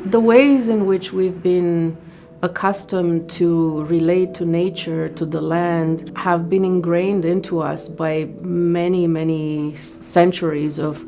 The ways in which we've been accustomed to relate to nature, to the land, have been ingrained into us by many, many centuries of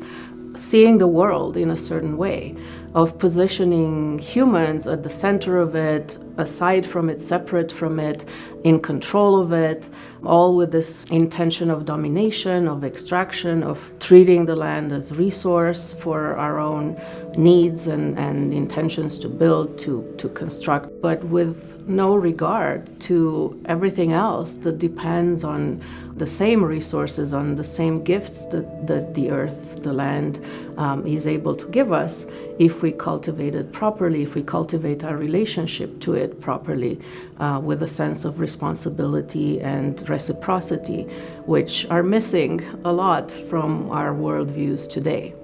seeing the world in a certain way, of positioning humans at the center of it, aside from it, separate from it, in control of it, all with this intention of domination, of extraction, of treating the land as resource for our own needs and intentions to build, to construct, but with no regard to everything else that depends on the same resources, on the same gifts that the earth, the land, is able to give us if we cultivate it properly, if we cultivate our relationship to it properly, with a sense of responsibility and reciprocity, which are missing a lot from our worldviews today.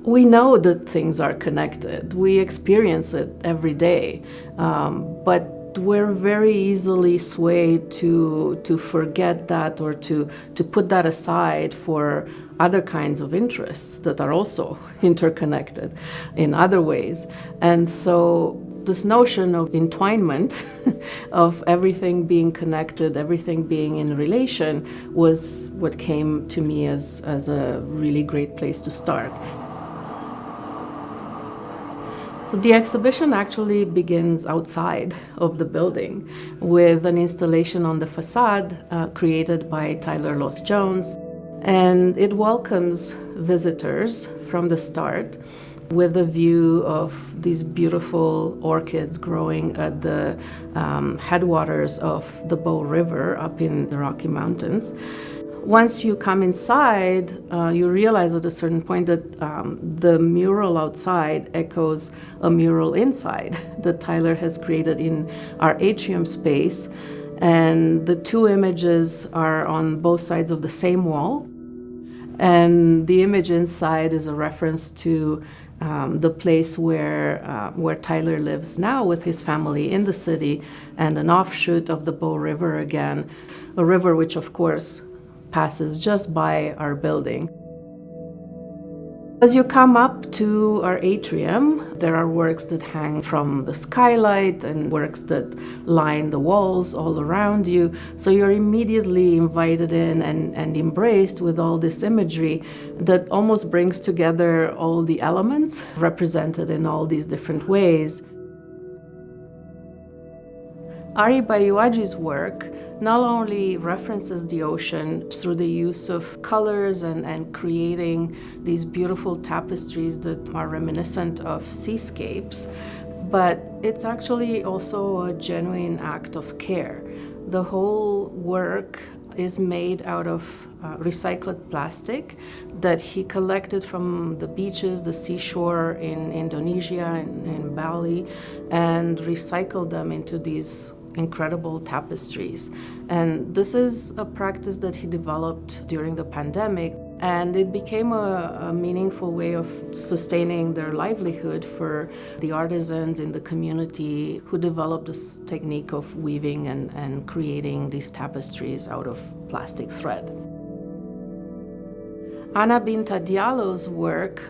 We know that things are connected. We experience it every day, but we're very easily swayed to forget that, or to put that aside for other kinds of interests that are also interconnected in other ways. And so this notion of entwinement, of everything being connected, everything being in relation, was what came to me as a really great place to start. So the exhibition actually begins outside of the building with an installation on the facade created by Tyler Loss-Jones, and it welcomes visitors from the start with a view of these beautiful orchids growing at the headwaters of the Bow River up in the Rocky Mountains. Once you come inside, you realize at a certain point that the mural outside echoes a mural inside that Tyler has created in our Atrium space. And the two images are on both sides of the same wall. And the image inside is a reference to the place where Tyler lives now with his family in the city, and an offshoot of the Bow River again, a river which, of course, passes just by our building. As you come up to our atrium, there are works that hang from the skylight and works that line the walls all around you. So you're immediately invited in and embraced with all this imagery that almost brings together all the elements represented in all these different ways. Ari Bayuaji's work not only references the ocean through the use of colors and creating these beautiful tapestries that are reminiscent of seascapes, but it's actually also a genuine act of care. The whole work is made out of recycled plastic that he collected from the beaches, the seashore in Indonesia and in Bali, and recycled them into these incredible tapestries. And this is a practice that he developed during the pandemic, and it became a meaningful way of sustaining their livelihood for the artisans in the community who developed this technique of weaving and creating these tapestries out of plastic thread. Binta Diallo's work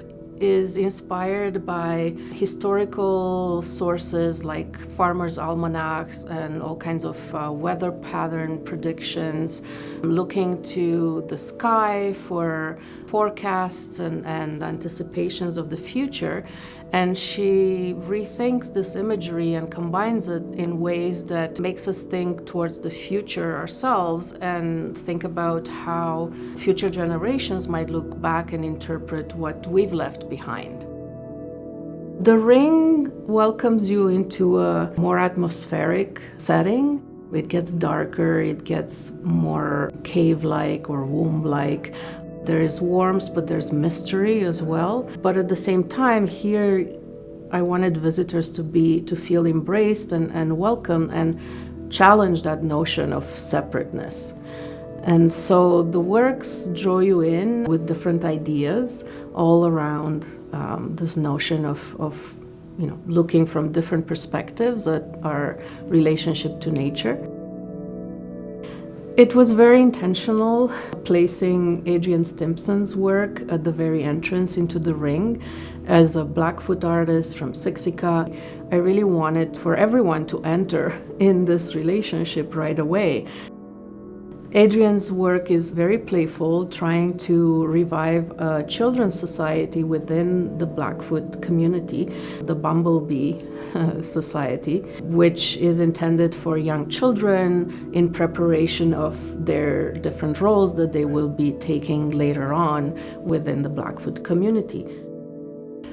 is inspired by historical sources like farmers' almanacs and all kinds of weather pattern predictions, looking to the sky for forecasts and anticipations of the future. And she rethinks this imagery and combines it in ways that makes us think towards the future ourselves and think about how future generations might look back and interpret what we've left behind. The ring welcomes you into a more atmospheric setting. It gets darker, it gets more cave-like or womb-like. There is warmth, but there's mystery as well. But at the same time, here I wanted visitors to feel embraced and welcome and challenge that notion of separateness. And so the works draw you in with different ideas all around this notion of looking from different perspectives at our relationship to nature. It was very intentional, placing Adrian Stimson's work at the very entrance into the ring. As a Blackfoot artist from Siksika, I really wanted for everyone to enter in this relationship right away. Adrian's work is very playful, trying to revive a children's society within the Blackfoot community, the Bumblebee Society, which is intended for young children in preparation of their different roles that they will be taking later on within the Blackfoot community.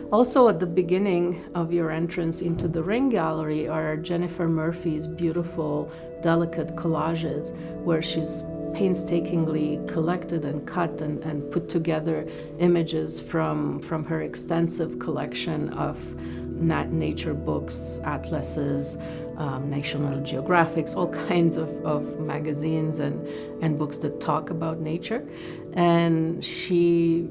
Also, at the beginning of your entrance into the Ring Gallery are Jennifer Murphy's beautiful, delicate collages, where she's painstakingly collected and cut and put together images from her extensive collection of nature books, atlases, National Geographics, all kinds of magazines and books that talk about nature. And she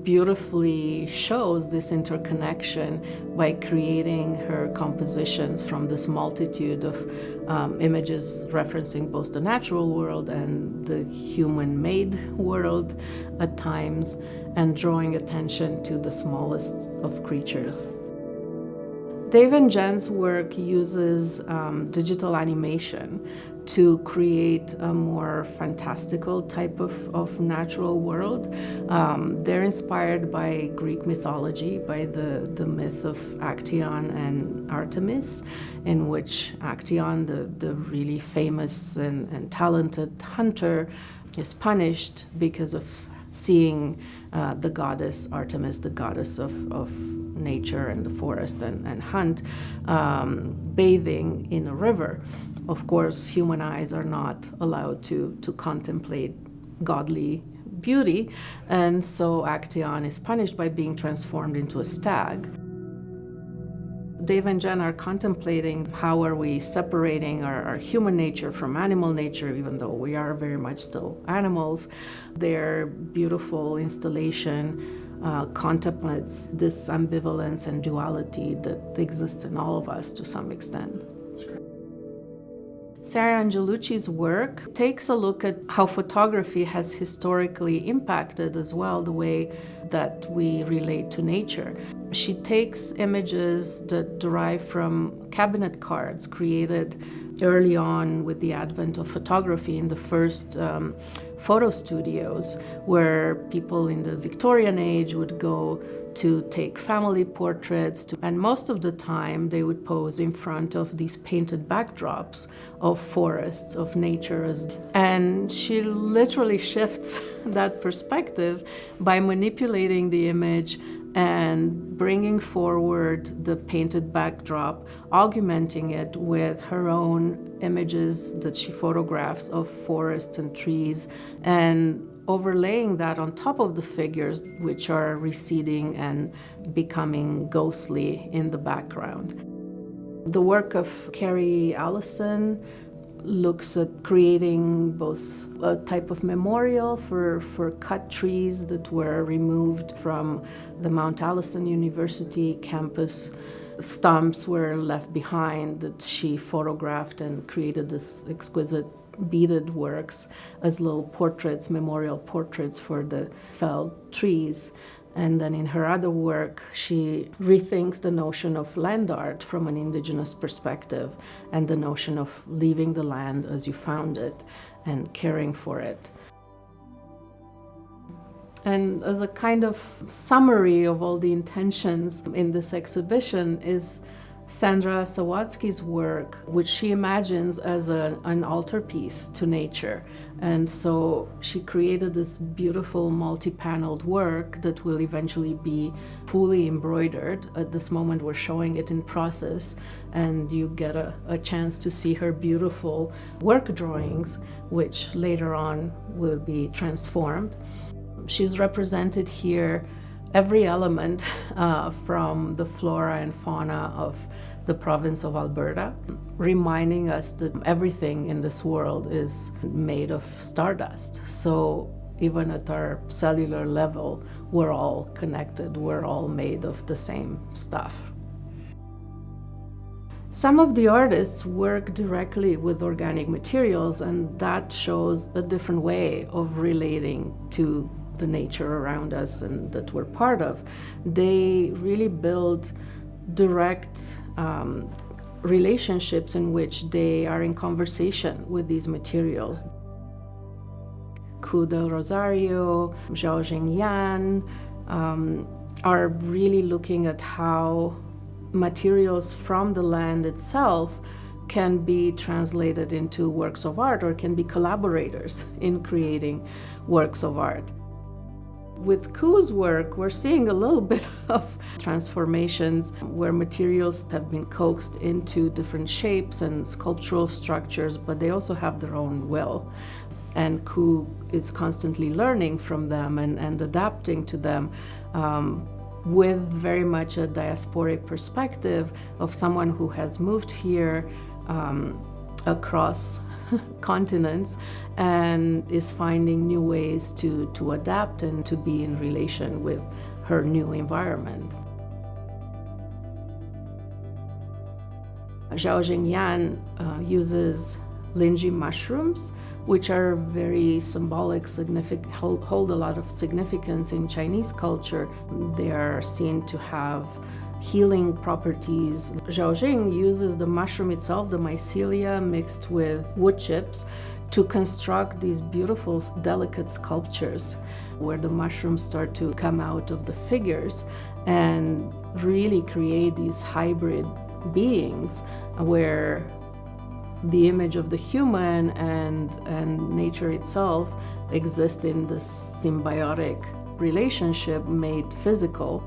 beautifully shows this interconnection by creating her compositions from this multitude of images referencing both the natural world and the human-made world at times, and drawing attention to the smallest of creatures. DaveandJenn's work uses digital animation to create a more fantastical type of natural world. They're inspired by Greek mythology, by the myth of Actaeon and Artemis, in which Actaeon, the really famous and talented hunter, is punished because of seeing the goddess Artemis, the goddess of nature and the forest and hunt, bathing in a river. Of course, human eyes are not allowed to contemplate godly beauty, and so Actaeon is punished by being transformed into a stag. Dave and Jenn are contemplating how are we separating our human nature from animal nature, even though we are very much still animals. Their beautiful installation contemplates this ambivalence and duality that exists in all of us to some extent. Sara Angelucci's work takes a look at how photography has historically impacted as well the way that we relate to nature. She takes images that derive from cabinet cards created early on with the advent of photography in the first photo studios, where people in the Victorian age would go to take family portraits, and most of the time they would pose in front of these painted backdrops of forests, of nature. And she literally shifts that perspective by manipulating the image and bringing forward the painted backdrop, augmenting it with her own images that she photographs of forests and trees, and overlaying that on top of the figures, which are receding and becoming ghostly in the background. The work of Carrie, Allison looks at creating both a type of memorial for cut trees that were removed from the Mount Allison University campus. Stumps were left behind that she photographed and created this exquisite beaded works as little portraits, memorial portraits for the felled trees. And then in her other work, she rethinks the notion of land art from an indigenous perspective and the notion of leaving the land as you found it and caring for it. And as a kind of summary of all the intentions in this exhibition is Sandra Sawatzky's work, which she imagines as an altarpiece to nature. And so she created this beautiful multi-paneled work that will eventually be fully embroidered. At this moment we're showing it in process, and you get a chance to see her beautiful work drawings, which later on will be transformed. She's represented here every element from the flora and fauna of the province of Alberta, reminding us that everything in this world is made of stardust. So even at our cellular level, we're all connected, we're all made of the same stuff. Some of the artists work directly with organic materials, and that shows a different way of relating to the nature around us and that we're part of. They really build direct relationships in which they are in conversation with these materials. Rosario, Xiaojing are really looking at how materials from the land itself can be translated into works of art or can be collaborators in creating works of art. With Ku's work, we're seeing a little bit of transformations where materials have been coaxed into different shapes and sculptural structures, but they also have their own will. And Ku is constantly learning from them and adapting to them with very much a diasporic perspective of someone who has moved here across continents and is finding new ways to adapt and to be in relation with her new environment. Xiaojing uses linji mushrooms, which are very symbolic, hold a lot of significance in Chinese culture. They are seen to have healing properties. Xiaojing uses the mushroom itself, the mycelia, mixed with wood chips to construct these beautiful, delicate sculptures where the mushrooms start to come out of the figures and really create these hybrid beings where the image of the human and nature itself exist in this symbiotic relationship made physical.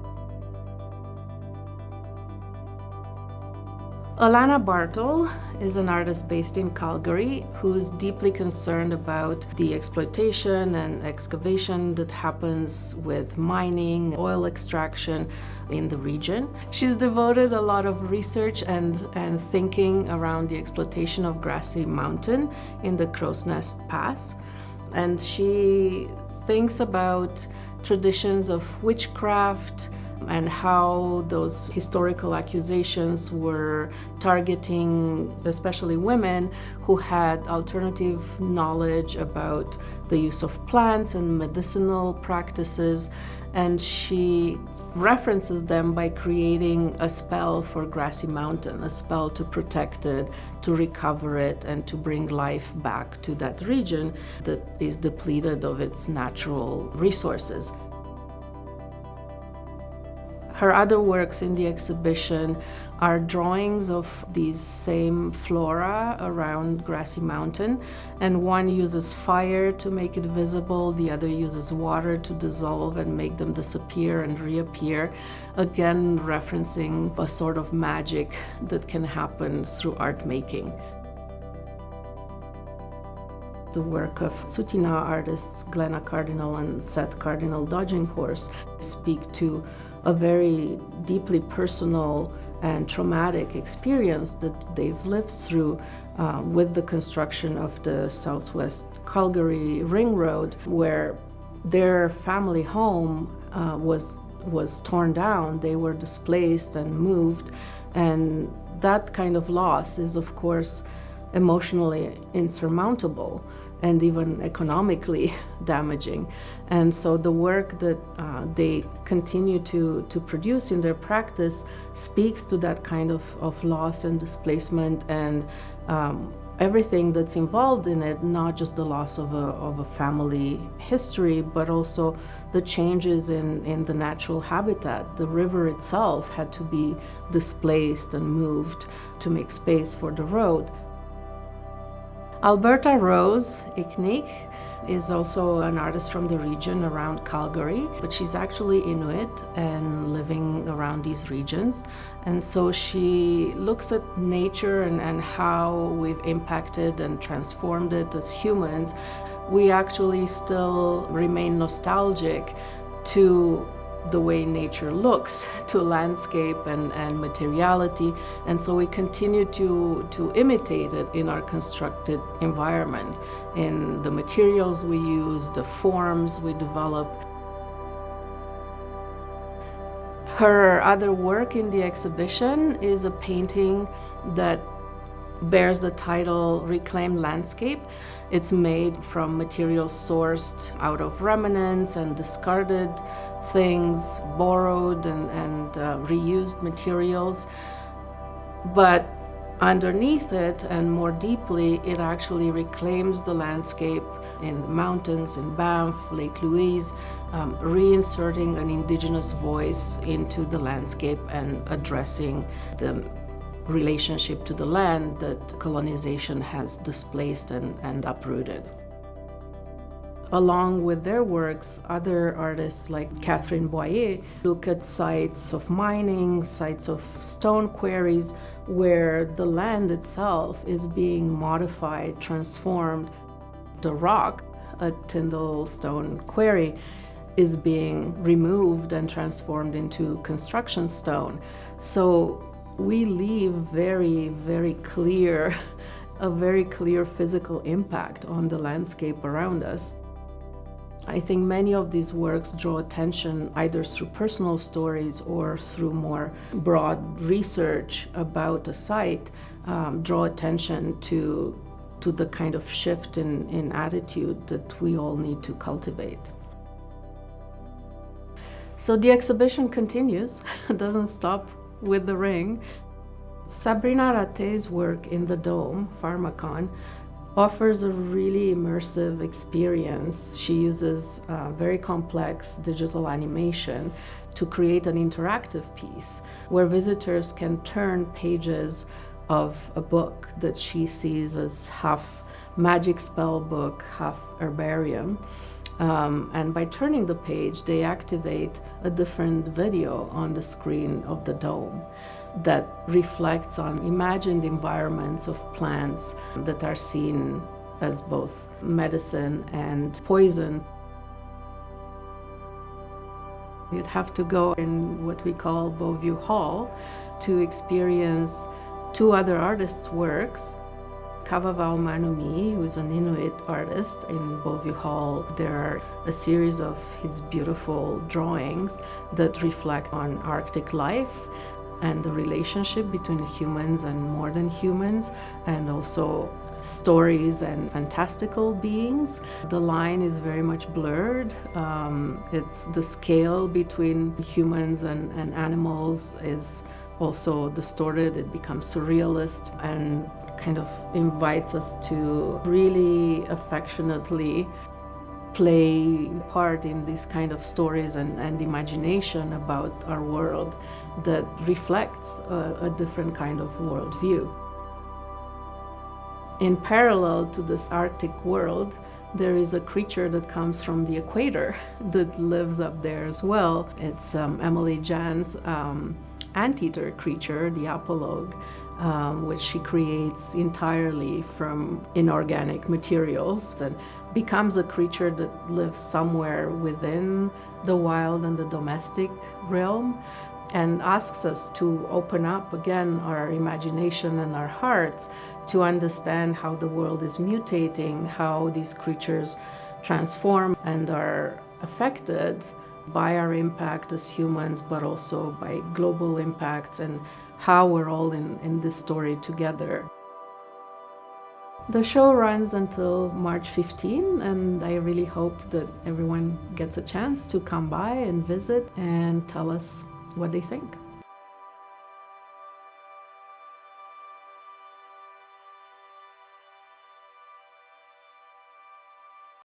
Alana Bartol is an artist based in Calgary who's deeply concerned about the exploitation and excavation that happens with mining, oil extraction in the region. She's devoted a lot of research and thinking around the exploitation of Grassy Mountain in the Crow's Nest Pass. And she thinks about traditions of witchcraft and how those historical accusations were targeting especially women who had alternative knowledge about the use of plants and medicinal practices, and she references them by creating a spell for Grassy Mountain, a spell to protect it, to recover it, and to bring life back to that region that is depleted of its natural resources. Her other works in the exhibition are drawings of these same flora around Grassy Mountain, and one uses fire to make it visible, the other uses water to dissolve and make them disappear and reappear, again referencing a sort of magic that can happen through art making. The work of tīná artists Glenna Cardinal and Seth Cardinal Dodging Horse speak to a very deeply personal and traumatic experience that they've lived through with the construction of the Southwest Calgary Ring Road, where their family home was torn down. They were displaced and moved, and that kind of loss is, of course, emotionally insurmountable and even economically damaging. And so the work that they continue to produce in their practice speaks to that kind of loss and displacement and everything that's involved in it, not just the loss of a family history, but also the changes in the natural habitat. The river itself had to be displaced and moved to make space for the road. Alberta Rose Ingniq is also an artist from the region around Calgary, but she's actually Inuit and living around these regions. And so she looks at nature and how we've impacted and transformed it as humans. We actually still remain nostalgic to the way nature looks, to landscape and materiality, and so we continue to imitate it in our constructed environment, in the materials we use, the forms we develop. Her other work in the exhibition is a painting that bears the title Reclaimed Landscape. It's made from materials sourced out of remnants and discarded things, borrowed and reused materials. But underneath it and more deeply, it actually reclaims the landscape in the mountains, in Banff, Lake Louise, reinserting an indigenous voice into the landscape and addressing the relationship to the land that colonization has displaced and uprooted. Along with their works, other artists like Catherine look at sites of mining, sites of stone quarries, where the land itself is being modified, transformed. The rock, a Tyndall stone quarry, is being removed and transformed into construction stone. So we leave very, very clear, a very clear physical impact on the landscape around us. I think many of these works draw attention either through personal stories or through more broad research about a site, draw attention to the kind of shift in attitude that we all need to cultivate. So the exhibition continues, it doesn't stop with the ring. Sabrina Ratté's work in the Dome, Pharmacon, offers a really immersive experience. She uses very complex digital animation to create an interactive piece where visitors can turn pages of a book that she sees as half magic spell book, half herbarium. And by turning the page, they activate a different video on the screen of the dome that reflects on imagined environments of plants that are seen as both medicine and poison. You'd have to go in what we call Beauview Hall to experience two other artists' works. Qavavau Manumie, who is an Inuit artist in Beauview Hall. There are a series of his beautiful drawings that reflect on Arctic life and the relationship between humans and more than humans, and also stories and fantastical beings. The line is very much blurred. It's the scale between humans and animals is also distorted. It becomes surrealist and kind of invites us to really affectionately play part in these kind of stories and imagination about our world that reflects a different kind of worldview. In parallel to this Arctic world, there is a creature that comes from the equator that lives up there as well. It's Emily Jan's anteater creature, the apologue, which she creates entirely from inorganic materials and becomes a creature that lives somewhere within the wild and the domestic realm, and asks us to open up again our imagination and our hearts to understand how the world is mutating, how these creatures transform and are affected by our impact as humans, but also by global impacts, and how we're all in this story together. The show runs until March 15, and I really hope that everyone gets a chance to come by and visit and tell us what they think.